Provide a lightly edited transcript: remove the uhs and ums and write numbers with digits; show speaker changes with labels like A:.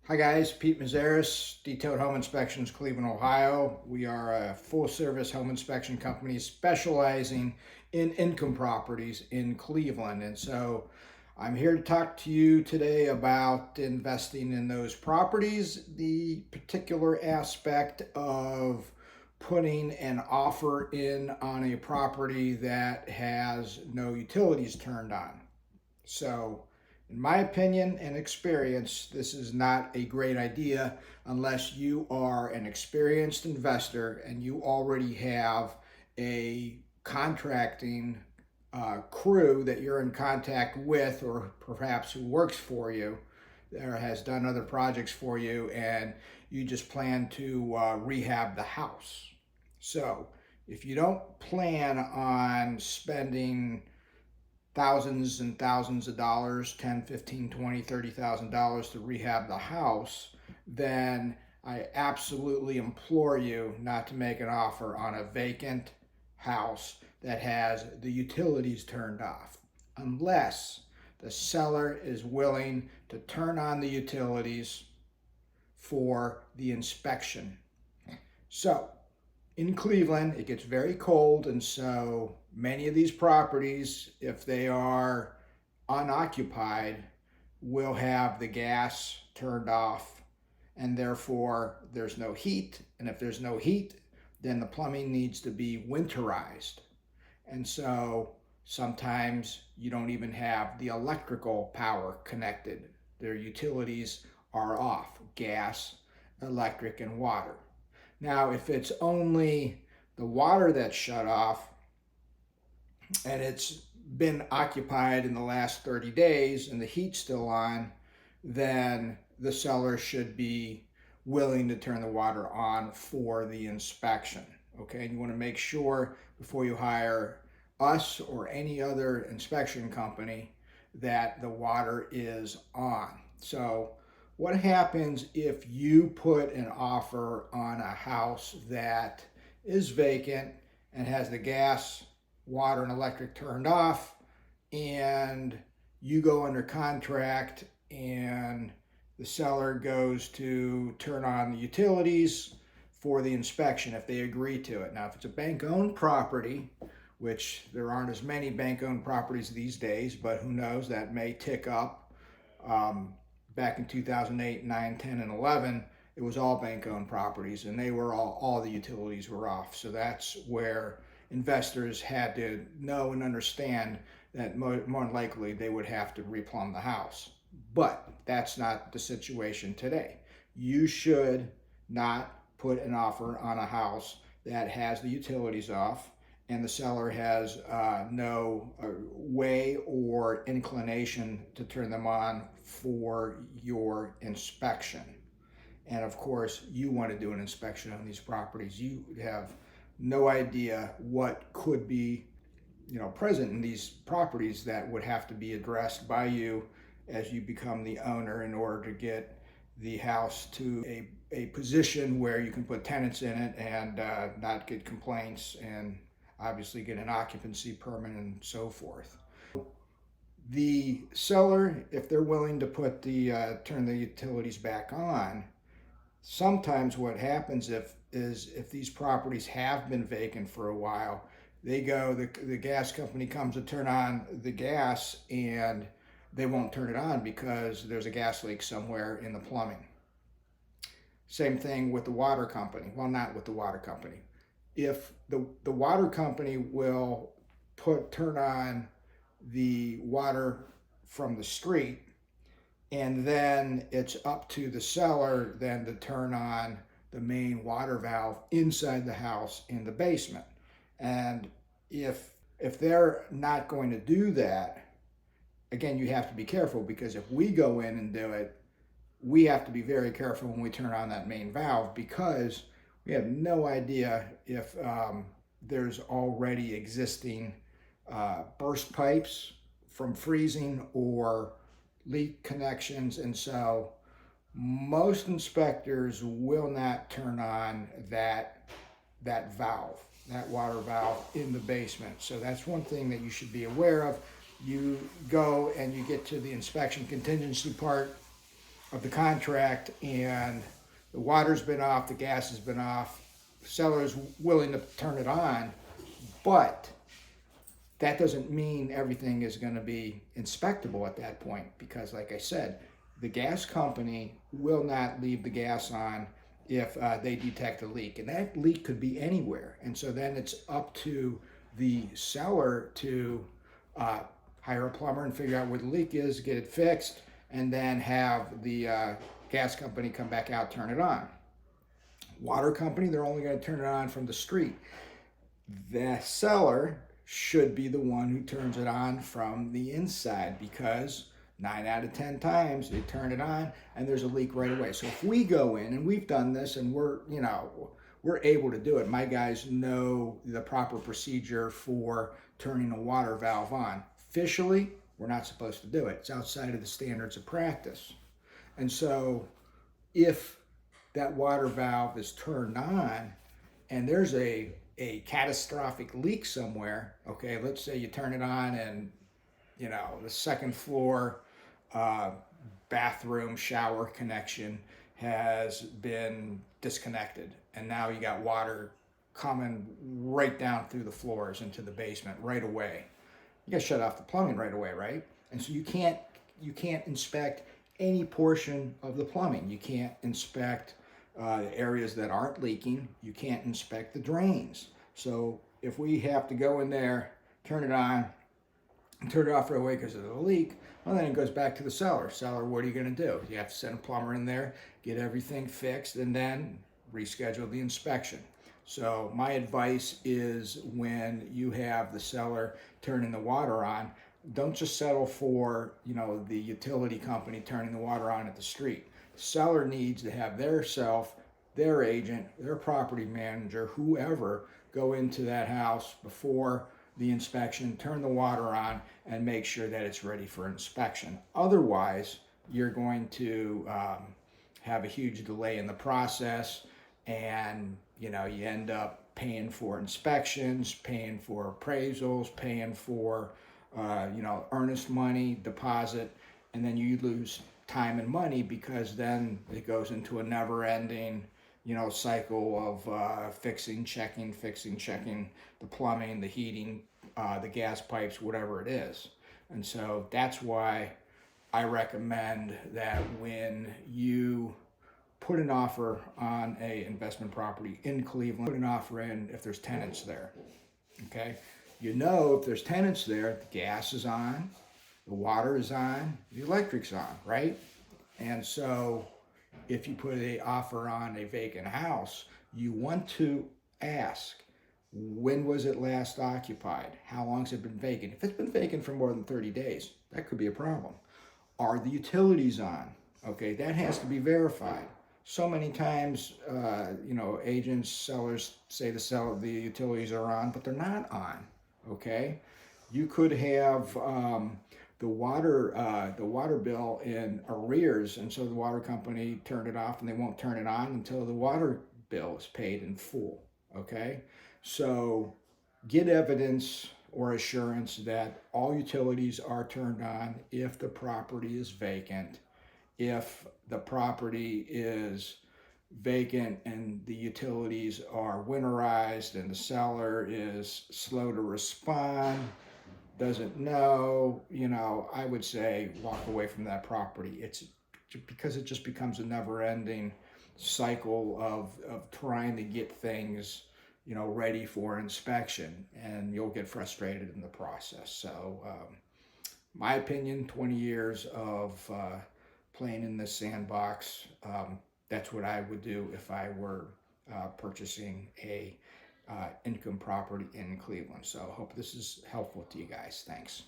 A: Hi guys, Pete Mazaris, Detailed Home Inspections, Cleveland, Ohio. We are a full-service home inspection company specializing in income properties in Cleveland. And so I'm here to talk to you today about investing in those properties, the particular aspect of putting an offer in on a property that has no utilities turned on. So, in my opinion and experience, this is not a great idea unless you are an experienced investor and you already have a contracting crew that you're in contact with, or perhaps who works for you or has done other projects for you, and you just plan to rehab the house. So, if you don't plan on spending thousands and thousands of dollars, 10, 15, 20, $30,000 to rehab the house, then I absolutely implore you not to make an offer on a vacant house that has the utilities turned off, unless the seller is willing to turn on the utilities for the inspection. So, in Cleveland, it gets very cold, and so many of these properties, if they are unoccupied, will have the gas turned off, and therefore there's no heat. And if there's no heat, then the plumbing needs to be winterized. And so sometimes you don't even have the electrical power connected. Their utilities are off: gas, electric, and water. Now, if it's only the water that's shut off and it's been occupied in the last 30 days and the heat's still on, then the seller should be willing to turn the water on for the inspection. Okay, and you want to make sure before you hire us or any other inspection company that the water is on. So what happens if you put an offer on a house that is vacant and has the gas, water, and electric turned off, and you go under contract and the seller goes to turn on the utilities for the inspection if they agree to it? Now, if it's a bank-owned property, which there aren't as many bank-owned properties these days, but who knows, that may tick up. Back in 2008, 9, 10, and 11, it was all bank-owned properties, and they were all the utilities were off. So that's where investors had to know and understand that more likely they would have to replumb the house. But that's not the situation today. You should not put an offer on a house that has the utilities off and the seller has no way or inclination to turn them on for your inspection. And of course, you want to do an inspection on these properties. You have no idea what could be, present in these properties that would have to be addressed by you as you become the owner in order to get the house to a position where you can put tenants in it and not get complaints, and obviously get an occupancy permit and so forth. The seller, if they're willing to put turn the utilities back on, sometimes what happens if these properties have been vacant for a while, the gas company comes to turn on the gas and they won't turn it on because there's a gas leak somewhere in the plumbing. Same thing with the water company. Well, not with the water company. If the water company will turn on the water from the street, and then it's up to the seller then to turn on the main water valve inside the house in the basement. And if they're not going to do that, again, you have to be careful, because if we go in and do it, we have to be very careful when we turn on that main valve, because we have no idea if there's already existing burst pipes from freezing or leak connections. And so most inspectors will not turn on that valve, that water valve in the basement. So that's one thing that you should be aware of. You go and you get to the inspection contingency part of the contract and the water's been off, the gas has been off, the seller's willing to turn it on, but that doesn't mean everything is going to be inspectable at that point, because like I said, the gas company will not leave the gas on if they detect a leak, and that leak could be anywhere. And so then it's up to the seller to hire a plumber and figure out where the leak is, get it fixed, and then have the gas company come back out, turn it on. Water company, they're only going to turn it on from the street. The seller should be the one who turns it on from the inside, because 9 out of 10 times they turn it on and there's a leak right away. So if we go in, and we've done this and we're able to do it, my guys know the proper procedure for turning a water valve on. Officially, we're not supposed to do it. It's outside of the standards of practice. And so if that water valve is turned on and there's a catastrophic leak somewhere, okay, let's say you turn it on and the second floor bathroom shower connection has been disconnected, and now you got water coming right down through the floors into the basement right away. You got to shut off the plumbing right away, right? And so you can't inspect any portion of the plumbing. You can't inspect the areas that aren't leaking. You can't inspect the drains. So if we have to go in there, turn it on, and turn it off right away because of the leak, well, then it goes back to the seller. Seller, what are you going to do? You have to send a plumber in there, get everything fixed, and then reschedule the inspection. So my advice is, when you have the seller turning the water on, don't just settle for the utility company turning the water on at the street. The seller needs to have their agent, their property manager, whoever, go into that house before the inspection, turn the water on, and make sure that it's ready for inspection. Otherwise, you're going to have a huge delay in the process, and you end up paying for inspections, paying for appraisals, paying for earnest money, deposit, and then you lose time and money, because then it goes into a never-ending cycle of fixing, checking the plumbing, the heating, the gas pipes, whatever it is. And so that's why I recommend that when you put an offer on a investment property in Cleveland, put an offer in if there's tenants there. Okay? If there's tenants there, the gas is on, the water is on, the electric's on, right? And so if you put an offer on a vacant house, you want to ask, when was it last occupied? How long has it been vacant? If it's been vacant for more than 30 days, that could be a problem. Are the utilities on? Okay, that has to be verified. So many times, agents, sellers say the utilities are on, but they're not on. Okay, you could have the water bill in arrears, and so the water company turned it off, and they won't turn it on until the water bill is paid in full. Okay, so get evidence or assurance that all utilities are turned on if the property is vacant. If the property is vacant and the utilities are winterized and the seller is slow to respond, doesn't know, I would say walk away from that property. It's because it just becomes a never-ending cycle of trying to get things ready for inspection, and you'll get frustrated in the process. So my opinion, 20 years of playing in this sandbox, that's what I would do if I were purchasing a income property in Cleveland. So I hope this is helpful to you guys. Thanks.